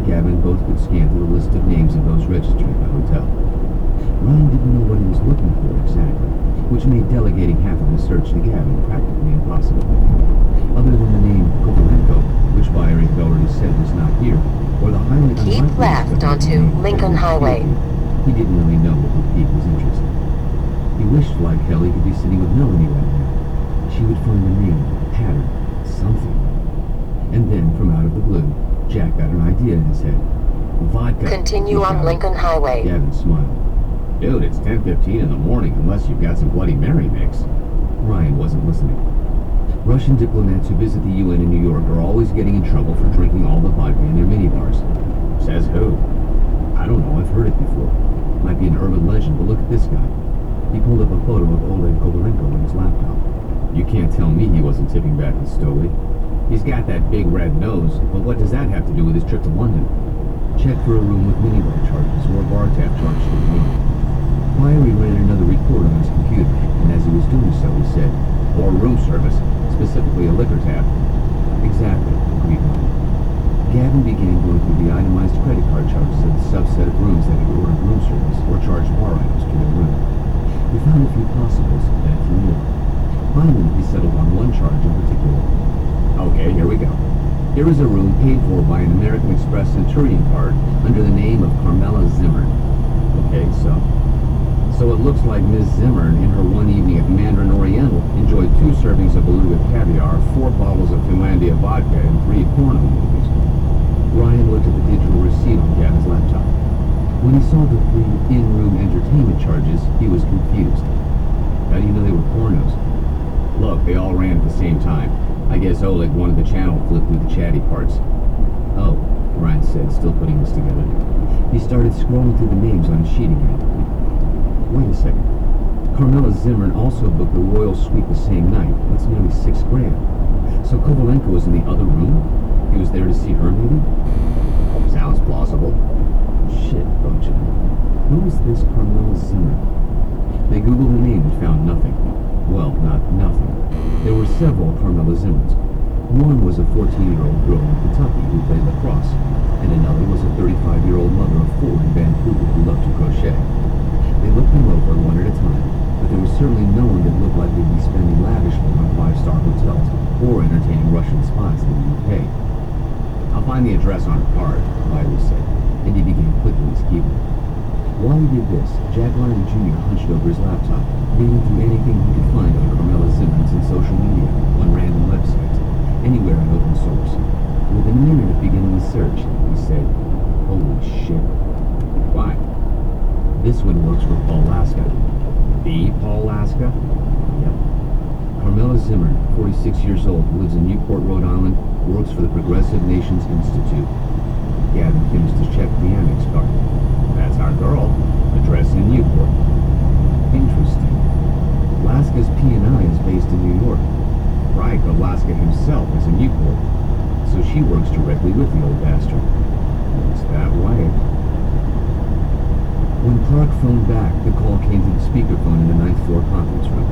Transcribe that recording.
and Gavin both could scan through the list of names of those registered at the hotel. Ryan didn't know what he was looking for exactly, which made delegating half of the search to Gavin practically impossible. Other than the name Kovalenko, which buyer he had already said was not here, or the highly unlikely... Keep left onto Lincoln Highway. He didn't really know what would pique his interest. He wished, like hell, he could be sitting with Melanie right now. She would find a name, a pattern, something. And then, from out of the blue, Jack got an idea in his head. Vodka. Continue on Lincoln Highway. Gavin smiled. Dude, it's 10:15 in the morning unless you've got some Bloody Mary mix. Ryan wasn't listening. Russian diplomats who visit the UN in New York are always getting in trouble for drinking all the vodka in their minibars. Says who? I don't know, I've heard it before. Might be an urban legend, but look at this guy. He pulled up a photo of Oleg Kovalenko on his laptop. You can't tell me he wasn't tipping back in Stowey. He's got that big red nose, but what does that have to do with his trip to London? Check for a room with minibar charges or a bar tab charge to the room. Myrie ran another report on his computer, and as he was doing so, he said, or room service, specifically a liquor tab. Exactly, agreed Ryan. Gavin began going through the itemized credit card charges of the subset of rooms that had ordered room service or charged bar items to their room. He found a few possibles, and a few more. Finally, he settled on one charge in particular. Okay, here we go. Here is a room paid for by an American Express Centurion card under the name of Carmela Zimmern. Okay, so it looks like Ms. Zimmern, in her one evening at Mandarin Oriental, enjoyed 2 servings of beluga caviar, 4 bottles of Finlandia vodka, and 3 porno movies. Ryan looked at the digital receipt on Gavin's laptop. When he saw the 3 in-room entertainment charges, he was confused. How do you know they were pornos? Look, they all ran at the same time. I guess Oleg wanted the channel flipped through the chatty parts. Oh, Ryan said, still putting this together. He started scrolling through the names on his sheet again. Wait a second. Carmela Zimmern also booked the Royal Suite the same night. That's nearly $6 grand. So Kovalenko was in the other room? He was there to see her, maybe? Sounds plausible. Shit, thought Jack. Who is this Carmela Zimmern? They Googled the name and found nothing. Well, not nothing. There were several Carmela Zimmerns. One was a 14-year-old girl in Kentucky who played lacrosse, and another was a 35-year-old mother of 4 in Vancouver who loved to crochet. They looked them over one at a time, but there was certainly no one that looked like they'd be spending lavishly on 5-star hotels or entertaining Russian spies in the UK. I'll find the address on her card, Myrie said, and he began clicking his keyboard. While he did this, Jack Ryan Jr. hunched over his laptop, reading through anything he could find on Carmela Zimmern's in social media, on random websites, anywhere in open source. Within a minute of beginning the search, he said, "Holy shit." Why? This one works for Paul Laska. The Paul Laska? Yep. Carmela Zimmern, 46 years old, lives in Newport, Rhode Island, works for the Progressive Nations Institute. Gavin finished his check the Amex card. That's our girl. Address in Newport. Interesting. Laska's P&I is based in New York. Right, but Laska himself is in Newport. So she works directly with the old bastard. Looks that way. When Clark phoned back, the call came to the speakerphone in the 9th floor conference room.